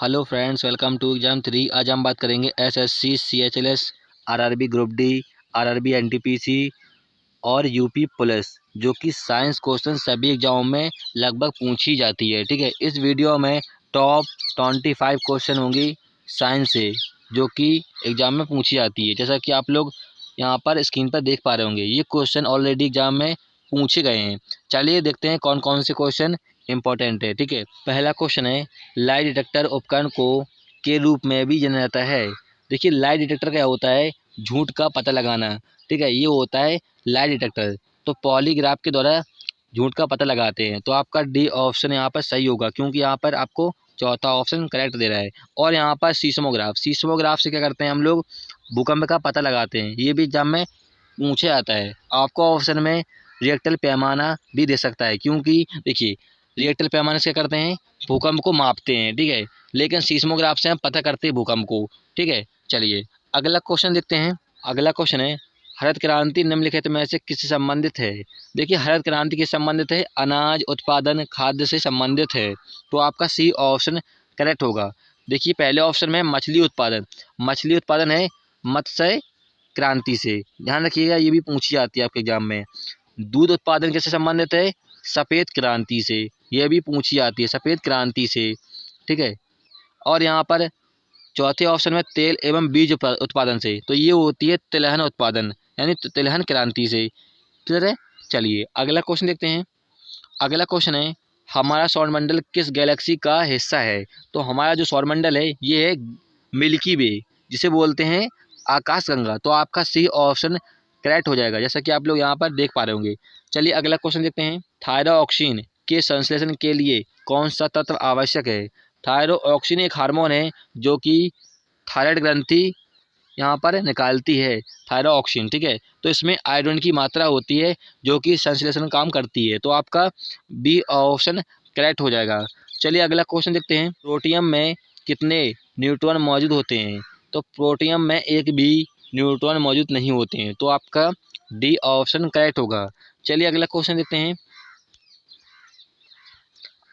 Hello friends, welcome to exam 3। आज हम बात करेंगे SSC, CHLS, RRB group D, RRB NTPC और यूपी पुलिस, जो कि साइंस क्वेश्चन सभी एग्जामों में लगभग पूछी जाती है। ठीक है, इस वीडियो में टॉप 25 क्वेश्चन होंगी साइंस से, जो कि एग्जाम में पूछी जाती है। जैसा कि आप लोग यहाँ पर स्क्रीन पर देख पा रहे होंगे, ये क्वेश्चन ऑलरेडी एग्जाम में पूछे गए हैं। चलिए देखते हैं कौन कौन से क्वेश्चन इंपॉर्टेंट है। ठीक है, पहला क्वेश्चन है, लाई डिटेक्टर उपकरण को के रूप में भी जाना जाता है। देखिए, लाई डिटेक्टर क्या होता है? झूठ का पता लगाना। ठीक है, ये होता है लाई डिटेक्टर। तो पॉलीग्राफ के द्वारा झूठ का पता लगाते हैं। तो आपका डी ऑप्शन यहाँ पर सही होगा, क्योंकि यहाँ पर आपको चौथा ऑप्शन करेक्ट दे रहा है। और यहाँ पर सीस्मोग्राफ, सीस्मोग्राफ से क्या करते हैं हम लोग? भूकंप का पता लगाते हैं। ये भी एग्जाम में पूछे जाता है। आपको ऑप्शन में रिएक्टर पैमाना भी दे सकता है, क्योंकि देखिए, रिएक्टर पैमाने से क्या करते हैं? भूकंप को मापते हैं। ठीक है, लेकिन सीस्मोग्राफ से हम पता करते हैं भूकंप को। ठीक है, चलिए अगला क्वेश्चन देखते हैं। अगला क्वेश्चन है, हरित क्रांति निम्नलिखित में से किससे संबंधित है? देखिए, हरित क्रांति किससे संबंधित है? अनाज उत्पादन, खाद्य से संबंधित है। तो आपका सी ऑप्शन करेक्ट होगा। देखिए, पहले ऑप्शन में मछली उत्पादन, मछली उत्पादन है मत्स्य क्रांति से। ध्यान रखिएगा, ये भी पूछी जाती है आपके एग्जाम में। दूध उत्पादन किससे संबंधित है? सफ़ेद क्रांति से। यह भी पूछी जाती है, सफ़ेद क्रांति से। ठीक है, और यहाँ पर चौथे ऑप्शन में तेल एवं बीज उत्पादन से, तो ये होती है तिलहन उत्पादन, यानी तिलहन क्रांति से। क्लियर है? चलिए अगला क्वेश्चन देखते हैं। अगला क्वेश्चन है, हमारा सौरमंडल किस गैलेक्सी का हिस्सा है? तो हमारा जो सौरमंडल है ये है मिल्की वे, जिसे बोलते हैं आकाशगंगा। तो आपका सी ऑप्शन करेक्ट हो जाएगा, जैसा कि आप लोग यहाँ पर देख पा रहे होंगे। चलिए अगला क्वेश्चन देखते हैं। थायरोक्सिन के संश्लेषण के लिए कौन सा तत्व आवश्यक है? थायरोक्सिन एक हार्मोन है जो कि थायराइड ग्रंथि यहाँ पर निकालती है, थायरोक्सिन। ठीक है, तो इसमें आयरन की मात्रा होती है जो कि संश्लेषण काम करती है। तो आपका बी ऑप्शन करेक्ट हो जाएगा। चलिए अगला क्वेश्चन देखते हैं। प्रोटियम में कितने न्यूट्रॉन मौजूद होते हैं? तो प्रोटियम में एक भी न्यूट्रॉन मौजूद नहीं होते हैं। तो आपका डी ऑप्शन करेक्ट होगा। चलिए अगला क्वेश्चन देखते हैं।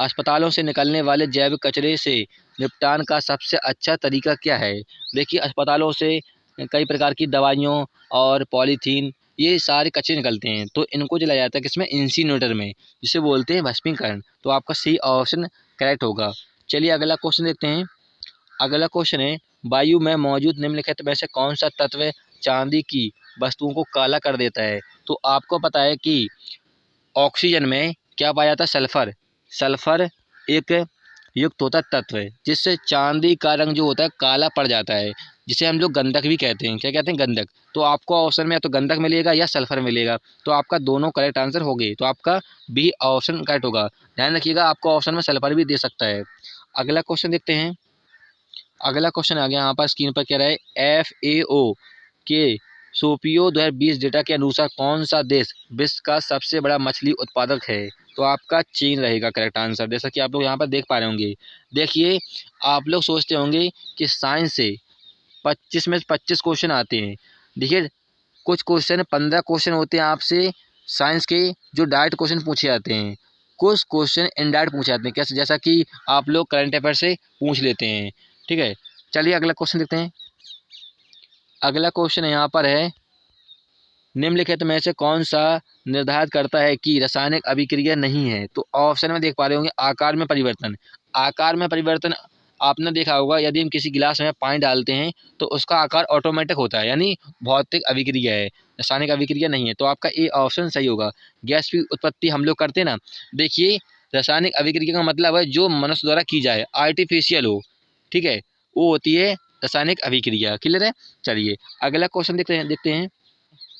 अस्पतालों से निकलने वाले जैविक कचरे से निपटान का सबसे अच्छा तरीका क्या है? देखिए, अस्पतालों से कई प्रकार की दवाइयों और पॉलीथीन, ये सारे कचरे निकलते हैं। तो इनको जलाया जाता है किसमें? इंसीनरेटर में, जिसे बोलते हैं भस्मीकरण। तो आपका सी ऑप्शन करेक्ट होगा। चलिए अगला क्वेश्चन देखते हैं। अगला क्वेश्चन है, वायु में मौजूद निम्नलिखित में से कौन सा तत्व चांदी की वस्तुओं को काला कर देता है? तो आपको पता है कि ऑक्सीजन में क्या पाया जाता है? सल्फर। सल्फर एक युक्त होता तत्व है, जिससे चांदी का रंग जो होता है काला पड़ जाता है, जिसे हम लोग गंधक भी कहते हैं। क्या कहते हैं? गंधक। तो आपको ऑप्शन में या तो गंधक मिलेगा या सल्फर मिलेगा। तो आपका दोनों करेक्ट आंसर हो गए। तो आपका बी ऑप्शन करेक्ट होगा। ध्यान रखिएगा, आपको ऑप्शन में सल्फर भी दे सकता है। अगला क्वेश्चन देखते हैं। अगला क्वेश्चन आ गया यहाँ पर स्क्रीन पर, कह रहा है FAO के सोपियो 2020 डेटा के अनुसार कौन सा देश विश्व का सबसे बड़ा मछली उत्पादक है? तो आपका चीन रहेगा करेक्ट आंसर, जैसा कि आप लोग यहाँ पर देख पा रहे होंगे। देखिए, आप लोग सोचते होंगे कि साइंस से 25 में 25 क्वेश्चन आते हैं। देखिए, कुछ क्वेश्चन 15 क्वेश्चन होते हैं आपसे साइंस के, जो डायरेक्ट क्वेश्चन पूछे जाते हैं। कुछ क्वेश्चन इनडायरेक्ट पूछे जाते हैं, कैसे? जैसा कि आप लोग करंट अफेयर से पूछ लेते हैं। ठीक है, चलिए अगला क्वेश्चन देखते हैं। अगला क्वेश्चन यहाँ पर है, निम्नलिखित में से कौन सा निर्धारित करता है कि रासायनिक अभिक्रिया नहीं है? तो ऑप्शन में देख पा रहे होंगे, आकार में परिवर्तन। आकार में परिवर्तन आपने देखा होगा, यदि हम किसी गिलास में पानी डालते हैं तो उसका आकार ऑटोमेटिक होता है, यानी भौतिक अभिक्रिया है, रासायनिक अभिक्रिया नहीं है। तो आपका ए ऑप्शन सही होगा। गैस की उत्पत्ति हम लोग करते हैं ना, देखिए, रासायनिक अभिक्रिया का मतलब है जो मनुष्य द्वारा की जाए, आर्टिफिशियल हो। ठीक है, वो होती है रासायनिक अभिक्रिया। क्लियर है? चलिए अगला क्वेश्चन देखते हैं।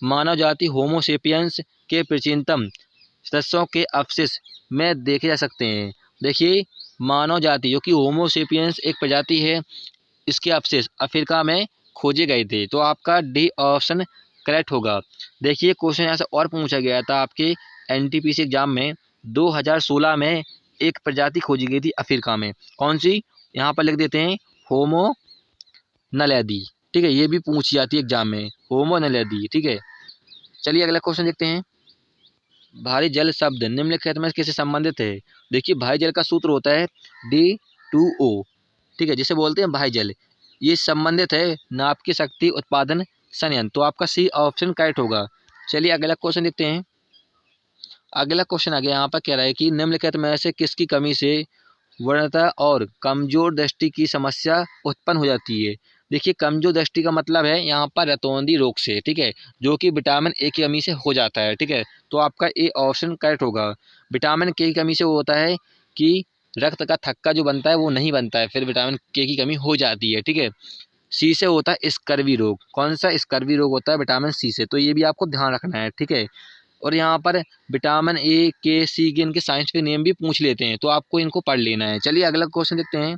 मानव जाति होमो सेपियंस के प्राचीनतम सदस्यों के अवशेष में देखे जा सकते हैं। देखिए, मानव जाति जो कि होमो सेपियंस एक प्रजाति है, इसके अवशेष अफ्रीका में खोजे गए थे। तो आपका डी ऑप्शन करेक्ट होगा। देखिए, क्वेश्चन यहाँ से और पूछा गया था आपके एनटीपीसी एग्जाम में। 2016 में एक प्रजाति खोजी गई थी अफ्रीका में। कौन सी? यहाँ पर लिख देते हैं, होमो नलैदी। ठीक है, ये भी पूछी जाती है एग्जाम में, होमो नलैदी। ठीक है, चलिए अगला क्वेश्चन देखते हैं। भारी जल शब्द निम्नलिखित में किससे संबंधित है? देखिए, भारी जल का सूत्र होता है D2O। ठीक है, जिसे बोलते हैं बाह्य जल। ये संबंधित है नाप की शक्ति उत्पादन संयंत्र। तो आपका सी ऑप्शन करेक्ट होगा। चलिए अगला क्वेश्चन देखते हैं। अगला क्वेश्चन आ गया, यहाँ पर कह रहा है कि निम्नलिखित में से किसकी कमी से वर्ण और कमजोर दृष्टि की समस्या उत्पन्न हो जाती है। देखिए कमजोर दृष्टि का मतलब है यहाँ पर रतौंधी रोग से, ठीक है, जो कि विटामिन ए की कमी से हो जाता है, ठीक है। तो आपका ए ऑप्शन करेक्ट होगा। विटामिन के की कमी से वो होता है कि रक्त का थक्का जो बनता है वो नहीं बनता है, फिर विटामिन के की कमी हो जाती है, ठीक है। सी से होता है स्कर्वी रोग। कौन सा स्कर्वी रोग होता है? विटामिन सी से। तो ये भी आपको ध्यान रखना है, ठीक है। और यहाँ पर विटामिन ए के सी के इनके साइंटिफिक नेम भी पूछ लेते हैं, तो आपको इनको पढ़ लेना है। चलिए अगला क्वेश्चन देखते हैं।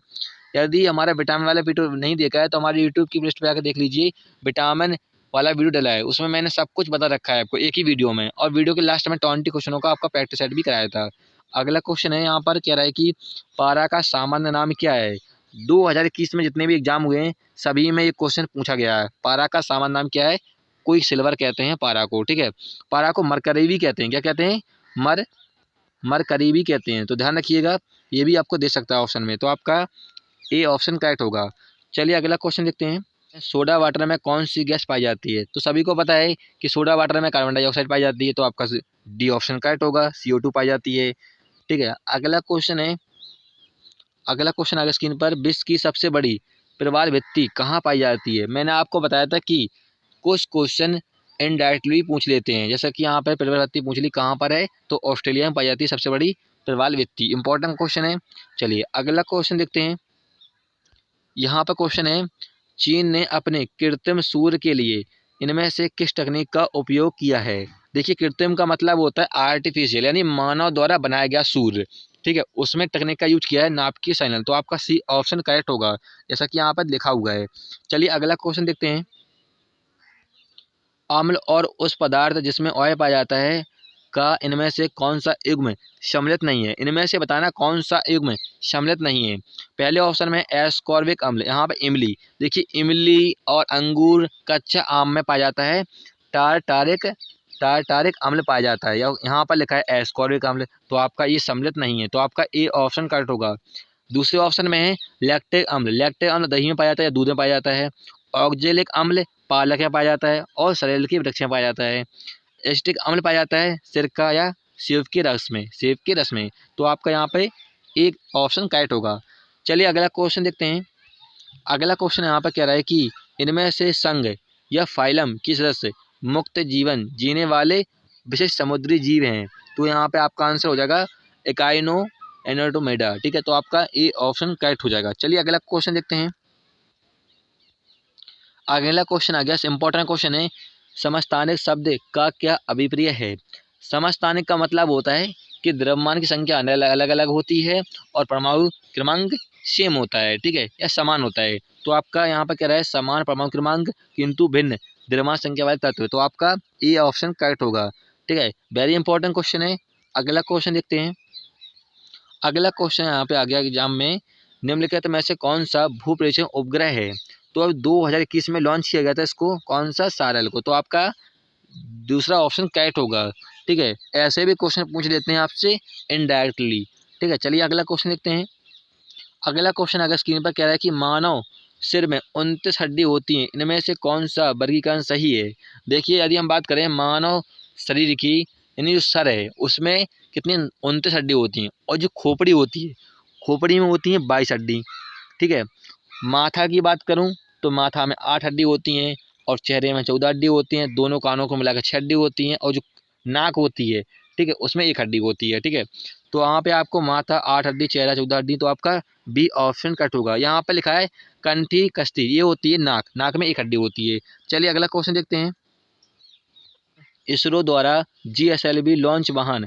यदि हमारा विटामिन वाला वीडियो नहीं देखा है तो हमारे यूट्यूब की लिस्ट पे आकर देख लीजिए, विटामिन वाला वीडियो डला है, उसमें मैंने सब कुछ बता रखा है आपको एक ही वीडियो में, और वीडियो के लास्ट में 20 क्वेश्चनों का आपका प्रैक्टिस सेट भी कराया था। अगला क्वेश्चन है, यहाँ पर कह रहा है कि पारा का सामान्य नाम क्या है? 2021 में जितने भी एग्जाम हुए हैं सभी में ये क्वेश्चन पूछा गया है। पारा का सामान्य नाम क्या है? कोई सिल्वर कहते हैं पारा को, ठीक है। पारा को मरकरी भी कहते हैं। क्या कहते हैं? मरकरी भी कहते हैं। तो ध्यान रखिएगा, ये भी आपको दे सकता है ऑप्शन में। तो आपका ए ऑप्शन करेक्ट होगा। चलिए अगला क्वेश्चन देखते हैं। सोडा वाटर में कौन सी गैस पाई जाती है? तो सभी को पता है कि सोडा वाटर में कार्बन डाइऑक्साइड पाई जाती है, तो आपका डी ऑप्शन करेक्ट होगा, CO2 पाई जाती है, ठीक है। अगला क्वेश्चन है, अगला क्वेश्चन आ गया स्क्रीन पर, विश्व की सबसे बड़ी प्रवाल भित्ति कहाँ पाई जाती है? मैंने आपको बताया था कि कुछ क्वेश्चन इनडायरेक्टली पूछ लेते हैं, जैसा कि यहाँ पर प्रवाल भित्ति पूछ ली कहाँ पर है, तो ऑस्ट्रेलिया में पाई जाती है सबसे बड़ी प्रवाल भित्ति। इंपॉर्टेंट क्वेश्चन है। चलिए अगला क्वेश्चन देखते हैं। यहाँ पर क्वेश्चन है, चीन ने अपने कृत्रिम सूर्य के लिए इनमें से किस तकनीक का उपयोग किया है? देखिए कृत्रिम का मतलब होता है आर्टिफिशियल, यानी मानव द्वारा बनाया गया सूर्य, ठीक है, उसमें तकनीक का यूज किया है नाभिकीय संयंत्र। तो आपका सी ऑप्शन करेक्ट होगा, जैसा कि यहाँ पर लिखा हुआ है। चलिए अगला क्वेश्चन देखते हैं। अम्ल और उस पदार्थ जिसमें ऑयल पाया जाता है का इनमें से कौन सा युग्म सम्मिलित नहीं है? इनमें से बताना कौन सा युग्म सम्मिलित नहीं है। पहले ऑप्शन में एस्कॉर्बिक अम्ल, यहाँ पर इमली। देखिए इमली और अंगूर, कच्चा आम में पाया जाता है टारटारिक अम्ल पाया जाता है, या यहाँ पर लिखा है एस्कॉर्बिक अम्ल, तो आपका ये सम्मिलित नहीं है। तो आपका ए ऑप्शन करेक्ट होगा। दूसरे ऑप्शन में है लैक्टिक अम्ल। लैक्टिक अम्ल दही में पाया जाता है या दूध में पाया जाता है। ऑक्जेलिक अम्ल पालक में पाया जाता है और सरेल के वृक्ष में पाया जाता है। एसिटिक अम्ल पाया जाता है सिरका या सेब के रस में। तो आपका यहाँ पे एक ऑप्शन करेक्ट होगा। चलिए अगला क्वेश्चन देखते हैं। अगला क्वेश्चन यहाँ पर कह रहा है कि इनमें से संघ या फाइलम की सदस्य मुक्त जीवन जीने वाले विशेष समुद्री जीव हैं। तो यहाँ पे आपका आंसर हो जाएगा एकाइनो एनाटोमेडा, ठीक है। तो आपका ए ऑप्शन करेक्ट हो जाएगा। चलिए अगला क्वेश्चन देखते हैं। अगला क्वेश्चन आ गया, इंपॉर्टेंट क्वेश्चन है, समस्थानिक शब्द का क्या अभिप्राय है? समस्थानिक का मतलब होता है कि द्रव्यमान की संख्या अलग अलग होती है और परमाणु क्रमांक सेम होता है, ठीक है, या समान होता है। तो आपका यहाँ पर कह रहा है समान परमाणु क्रमांक किंतु भिन्न द्रव्यमान संख्या वाले तत्व। तो आपका ए ऑप्शन करेक्ट होगा, ठीक है। वेरी इंपॉर्टेंट क्वेश्चन है। अगला क्वेश्चन देखते हैं। अगला क्वेश्चन यहाँ पे आ गया एग्जाम में, निम्नलिखित में से कौन सा भूप्रेक्षण उपग्रह है? तो अब 2021 में लॉन्च किया गया था इसको, कौन सा? सारल को। तो आपका दूसरा ऑप्शन करेक्ट होगा, ठीक है। ऐसे भी क्वेश्चन पूछ लेते हैं आपसे इनडायरेक्टली, ठीक है। चलिए अगला क्वेश्चन देखते हैं। अगला क्वेश्चन अगर स्क्रीन पर कह रहा है कि मानव सिर में 29 हड्डी होती हैं, इनमें से कौन सा वर्गीकरण सही है? देखिए यदि हम बात करें मानव शरीर की, यानी जो सर है उसमें कितनी 29 हड्डी होती हैं, और जो खोपड़ी होती है, खोपड़ी में होती हैं 22 हड्डी, ठीक है। माथा की बात करूं तो माथा में 8 हड्डी होती हैं, और चेहरे में 14 हड्डी होती हैं, दोनों कानों को मिलाकर 6 हड्डी होती हैं, और जो नाक होती है, ठीक है, उसमें 1 हड्डी होती है, ठीक है। तो यहाँ पे आपको माथा 8 हड्डी, चेहरा 14 हड्डी, तो आपका बी ऑप्शन कट होगा। यहाँ पर लिखा है कंठी कस्ती, ये होती है नाक, नाक में 1 हड्डी होती है। चलिए अगला क्वेश्चन देखते हैं। इसरो द्वारा GSLV लॉन्च वाहन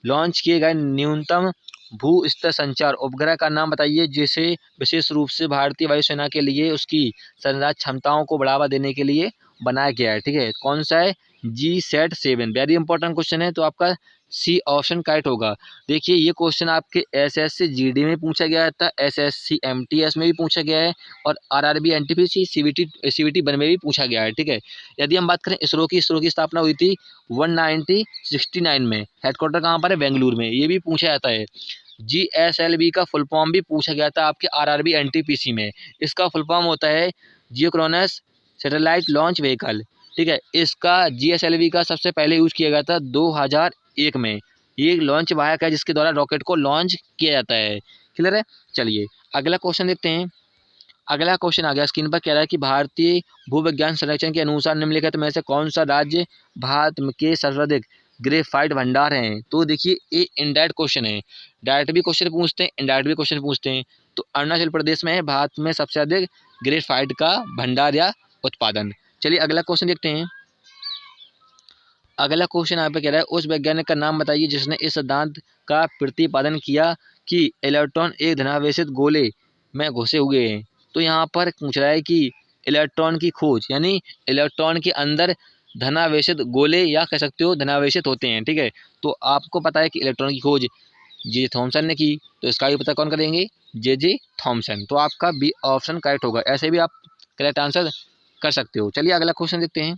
लॉन्च किए गए न्यूनतम भू स्तर संचार उपग्रह का नाम बताइए, जिसे विशेष रूप से भारतीय वायुसेना के लिए उसकी संचार क्षमताओं को बढ़ावा देने के लिए बनाया गया है, ठीक है। कौन सा है? GSAT-7। वेरी इंपॉर्टेंट क्वेश्चन है, तो आपका सी ऑप्शन करेक्ट होगा। देखिए ये क्वेश्चन आपके SSC GD में पूछा गया था, SSC MTS में भी पूछा गया है, और RRB NTPC CVT 1 में भी पूछा गया है, ठीक है। यदि हम बात करें इसरो की स्थापना हुई थी 1969 में। हेडक्वार्टर कहाँ पर है? बेंगलुरु में। ये भी पूछा जाता है। GSLV का फुल फॉर्म भी पूछा गया था आपके RRB NTPC में। इसका फुल फॉर्म होता है जियोक्रोनस सैटेलाइट लॉन्च व्हीकल। ठीक है, इसका GSLV का सबसे पहले यूज़ किया गया था 2001 में। ये लॉन्च वाहक है जिसके द्वारा रॉकेट को लॉन्च किया जाता है। क्लियर है? चलिए अगला क्वेश्चन देखते हैं। अगला क्वेश्चन आ गया स्क्रीन पर, कह रहा है कि भारतीय भूविज्ञान सर्वेक्षण के अनुसार निम्नलिखित में से कौन सा राज्य भारत के सर्वाधिक ग्रेफाइट भंडार हैं। तो देखिए ये इनडायरेक्ट क्वेश्चन है, डायरेक्ट भी क्वेश्चन पूछते हैं, इनडायरेक्ट भी क्वेश्चन पूछते हैं। तो अरुणाचल प्रदेश में है भारत में सबसे अधिक ग्रेफाइट का भंडार या उत्पादन। चलिए अगला क्वेश्चन देखते हैं। अगला क्वेश्चन यहाँ पे कह रहा है उस वैज्ञानिक का नाम बताइए जिसने इस सिद्धांत का प्रतिपादन किया कि इलेक्ट्रॉन एक धनावेशित गोले में घुसे हुए हैं। तो यहाँ पर पूछ रहा है कि इलेक्ट्रॉन की खोज, यानी इलेक्ट्रॉन के अंदर धनावेशित गोले या कह सकते हो धनावेशित होते हैं। ठीक है, तो आपको पता है कि इलेक्ट्रॉन की खोज जे थॉमसन ने की, तो इसका भी पता कौन करेंगे? J Thomson. तो आपका बी ऑप्शन करेक्ट होगा। ऐसे भी आप करेक्ट आंसर कर सकते हो। चलिए अगला क्वेश्चन देखते हैं।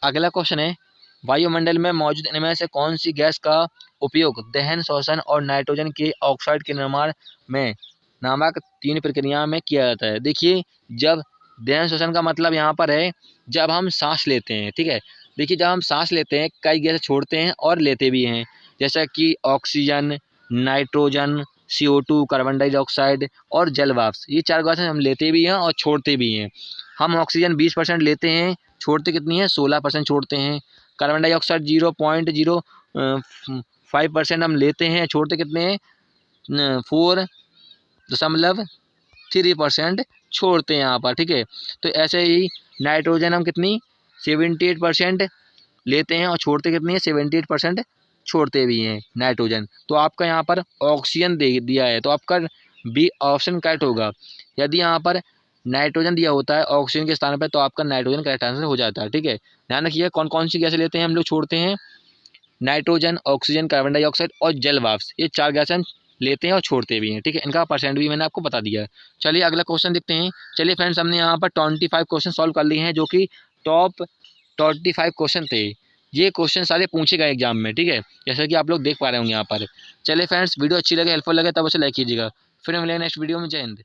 अगला क्वेश्चन है वायुमंडल में मौजूद इनमें से कौन सी गैस का उपयोग दहन, श्वसन और नाइट्रोजन के ऑक्साइड के निर्माण में नामक 3 प्रक्रिया में किया जाता है। देखिए जब दहन श्वसन का मतलब यहाँ पर है जब हम सांस लेते हैं। ठीक है, देखिए जब हम सांस लेते हैं कई गैस छोड़ते हैं और लेते भी हैं, जैसा कि oxygen, nitrogen, CO2, carbon dioxide और जल वाष्प। ये 4 गैसें हम लेते भी हैं और छोड़ते भी हैं। हम ऑक्सीजन 20% लेते हैं, छोड़ते कितनी है? 16% छोड़ते हैं। कार्बन डाइऑक्साइड 0.05% हम लेते हैं, छोड़ते कितने हैं? 4.3% छोड़ते हैं यहाँ पर। ठीक है, तो ऐसे ही नाइट्रोजन हम कितनी 78% लेते हैं और छोड़ते कितनी है? 78% छोड़ते भी हैं नाइट्रोजन। तो आपका यहाँ पर ऑक्सीजन दे दिया है, तो आपका बी ऑप्शन करेक्ट होगा। यदि यहाँ पर नाइट्रोजन दिया होता है ऑक्सीजन के स्थान पर तो आपका नाइट्रोजन करेक्ट आंसर हो जाता है। ठीक है, ध्यान रखिए कौन कौन सी गैसें लेते हैं हम लोग, छोड़ते हैं नाइट्रोजन, ऑक्सीजन, कार्बन डाइऑक्साइड और जल वाष्प। ये 4 गैसें लेते हैं और छोड़ते भी हैं। ठीक है, इनका परसेंट भी मैंने आपको बता दिया है। चलिए अगला क्वेश्चन देखते हैं। चलिए फ्रेंड्स, हमने यहाँ पर 25 क्वेश्चन सॉल्व कर लिए हैं जो कि टॉप 25 क्वेश्चन थे। ये क्वेश्चन सारे पूछे गए एग्जाम में। ठीक है, जैसा कि आप लोग देख पा रहे होंगे यहाँ पर। चलिए फ्रेंड्स, वीडियो अच्छी लगे, हेल्पफुल लगे तब उसे लाइक कीजिएगा। फिर मिलेंगे नेक्स्ट वीडियो में। जय हिंद।